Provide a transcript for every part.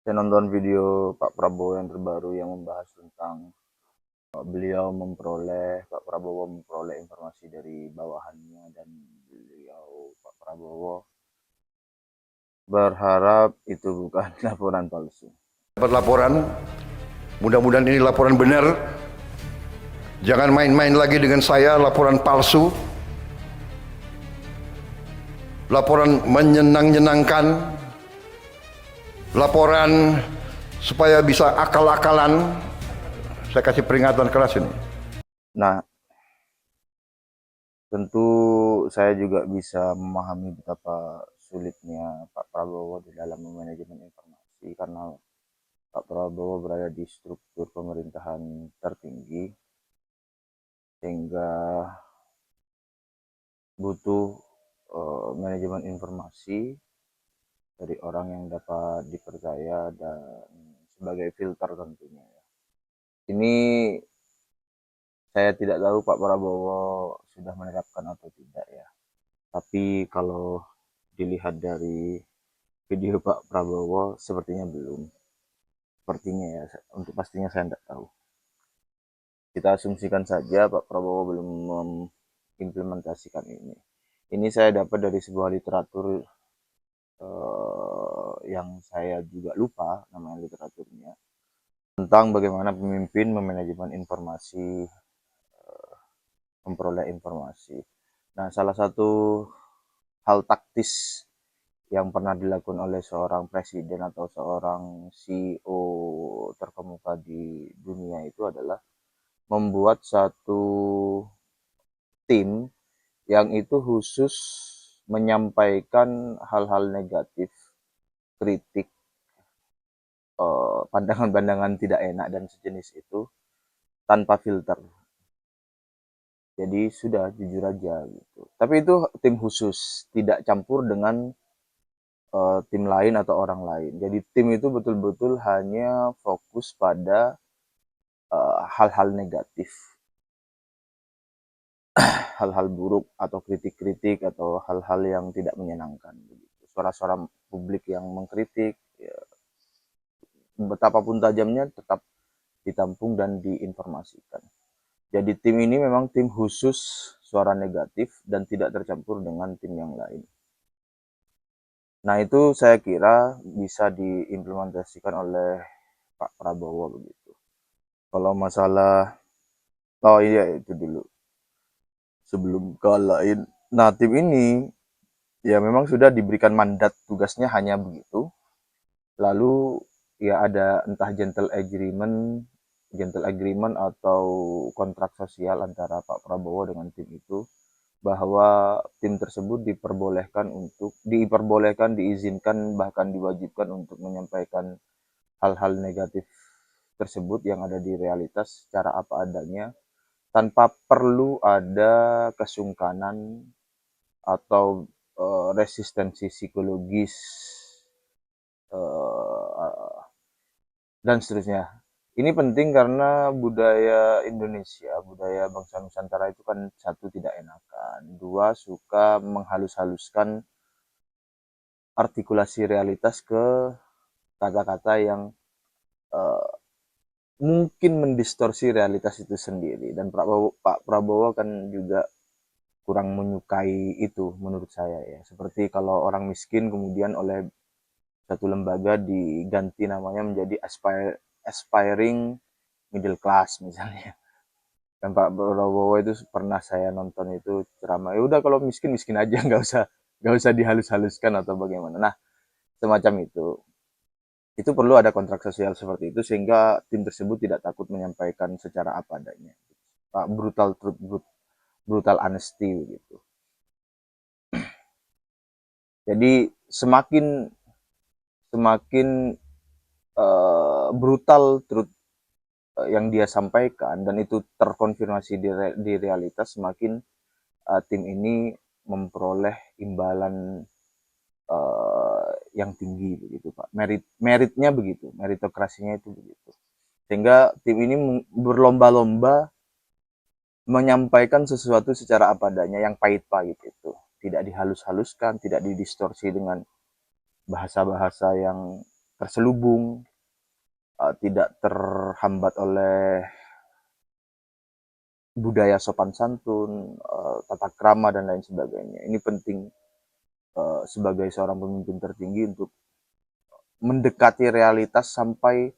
Saya nonton video Pak Prabowo yang terbaru yang membahas tentang Pak Prabowo memperoleh informasi dari bawahannya, dan Pak Prabowo berharap itu bukan laporan palsu. Dapat laporan, mudah-mudahan ini laporan benar. Jangan main-main lagi dengan saya, laporan palsu, laporan menyenang-nyenangkan, laporan supaya bisa akal-akalan. Saya kasih peringatan keras ini. Nah, tentu saya juga bisa memahami betapa sulitnya Pak Prabowo di dalam memanajemen informasi, karena Pak Prabowo berada di struktur pemerintahan tertinggi, sehingga butuh manajemen informasi dari orang yang dapat dipercaya dan sebagai filter tentunya. Ini saya tidak tahu Pak Prabowo sudah menerapkan atau tidak ya. Tapi kalau dilihat dari video Pak Prabowo sepertinya belum. Sepertinya ya, untuk pastinya saya tidak tahu. Kita asumsikan saja Pak Prabowo belum mengimplementasikan ini. Ini saya dapat dari sebuah literatur yang saya juga lupa namanya literaturnya, tentang bagaimana pemimpin memanajemen informasi, memperoleh informasi. Nah, salah satu hal taktis yang pernah dilakukan oleh seorang presiden atau seorang CEO terkemuka di dunia itu adalah membuat satu tim yang itu khusus menyampaikan hal-hal negatif, kritik, pandangan-pandangan tidak enak dan sejenis itu tanpa filter. Jadi sudah jujur aja gitu. Tapi itu tim khusus, tidak campur dengan tim lain atau orang lain. Jadi tim itu betul-betul hanya fokus pada hal-hal negatif, hal-hal buruk atau kritik-kritik atau hal-hal yang tidak menyenangkan. Suara-suara publik yang mengkritik, ya, betapapun tajamnya tetap ditampung dan diinformasikan. Jadi tim ini memang tim khusus suara negatif dan tidak tercampur dengan tim yang lain. Nah, itu saya kira bisa diimplementasikan oleh Pak Prabowo begitu. Kalau masalah, oh iya itu dulu. Sebelum ke lain, nah tim ini ya memang sudah diberikan mandat, tugasnya hanya begitu. Lalu ya ada entah gentle agreement atau kontrak sosial antara Pak Prabowo dengan tim itu, bahwa tim tersebut diizinkan, bahkan diwajibkan untuk menyampaikan hal-hal negatif tersebut yang ada di realitas secara apa adanya, tanpa perlu ada kesungkanan atau resistensi psikologis dan seterusnya. Ini penting karena budaya Indonesia, budaya bangsa Nusantara itu kan, satu, tidak enakan, dua, suka menghalus-haluskan artikulasi realitas ke kata-kata yang uh, mungkin mendistorsi realitas itu sendiri. Dan Pak Prabowo kan juga kurang menyukai itu menurut saya ya. Seperti kalau orang miskin kemudian oleh satu lembaga diganti namanya menjadi aspiring middle class misalnya. Dan Pak Prabowo itu pernah saya nonton itu ceramah, ya udah kalau miskin miskin aja, nggak usah dihalus-haluskan atau bagaimana. Nah, semacam itu perlu ada kontrak sosial seperti itu sehingga tim tersebut tidak takut menyampaikan secara apa adanya. Pak, brutal truth, brutal honesty gitu. Jadi semakin semakin brutal truth yang dia sampaikan dan itu terkonfirmasi di realitas, semakin tim ini memperoleh imbalan yang tinggi begitu Pak. Meritnya begitu, meritokrasinya itu begitu. Sehingga tim ini berlomba-lomba menyampaikan sesuatu secara apa adanya, yang pahit-pahit itu. Tidak dihalus-haluskan, tidak didistorsi dengan bahasa-bahasa yang terselubung, tidak terhambat oleh budaya sopan santun, tata krama dan lain sebagainya. Ini penting sebagai seorang pemimpin tertinggi untuk mendekati realitas sampai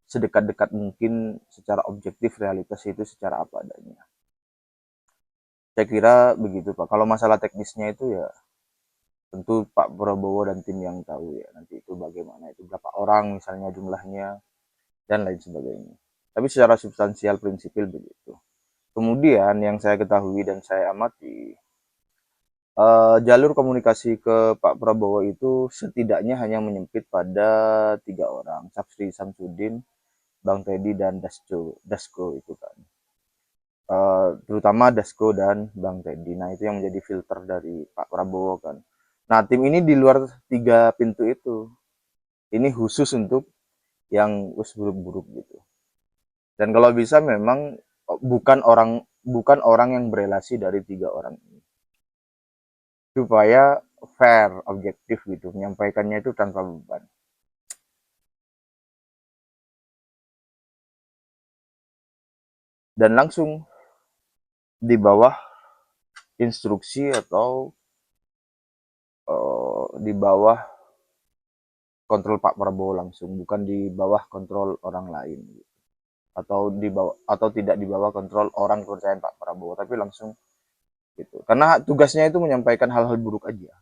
sedekat-dekat mungkin secara objektif realitas itu secara apa adanya. Saya kira begitu Pak. Kalau masalah teknisnya itu ya tentu Pak Prabowo dan tim yang tahu ya nanti itu bagaimana, itu berapa orang misalnya jumlahnya dan lain sebagainya. Tapi secara substansial prinsipil begitu. Kemudian yang saya ketahui dan saya amati, jalur komunikasi ke Pak Prabowo itu setidaknya hanya menyempit pada 3 orang, Sapsri Samsudin, Bang Teddy dan Dasko itu kan. Terutama Dasko dan Bang Teddy. Nah itu yang menjadi filter dari Pak Prabowo kan. Nah tim ini di luar 3 pintu itu, ini khusus untuk yang buruk-buruk gitu. Dan kalau bisa memang bukan orang yang berelasi dari 3 orang ini, supaya fair, objektif gitu, menyampaikannya itu tanpa beban. Dan langsung di bawah instruksi atau di bawah kontrol Pak Prabowo langsung, bukan di bawah kontrol orang lain gitu. Atau tidak di bawah kontrol orang kepercayaan Pak Prabowo, tapi langsung gitu. Karena tugasnya itu menyampaikan hal-hal buruk aja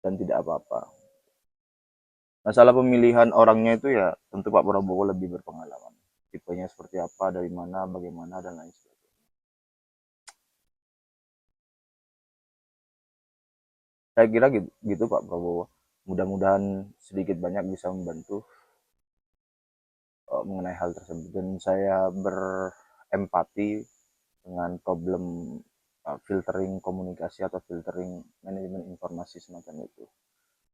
dan tidak apa-apa. Masalah pemilihan orangnya itu ya tentu Pak Prabowo lebih berpengalaman. Tipenya seperti apa, dari mana, bagaimana dan lain sebagainya. Saya kira gitu, gitu Pak Prabowo. Mudah-mudahan sedikit banyak bisa membantu mengenai hal tersebut, dan saya berempati dengan problem filtering komunikasi atau filtering manajemen informasi semacam itu.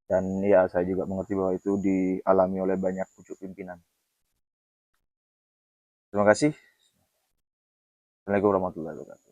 Dan ya saya juga mengerti bahwa itu dialami oleh banyak pucuk pimpinan. Terima kasih. Assalamualaikum warahmatullahi wabarakatuh.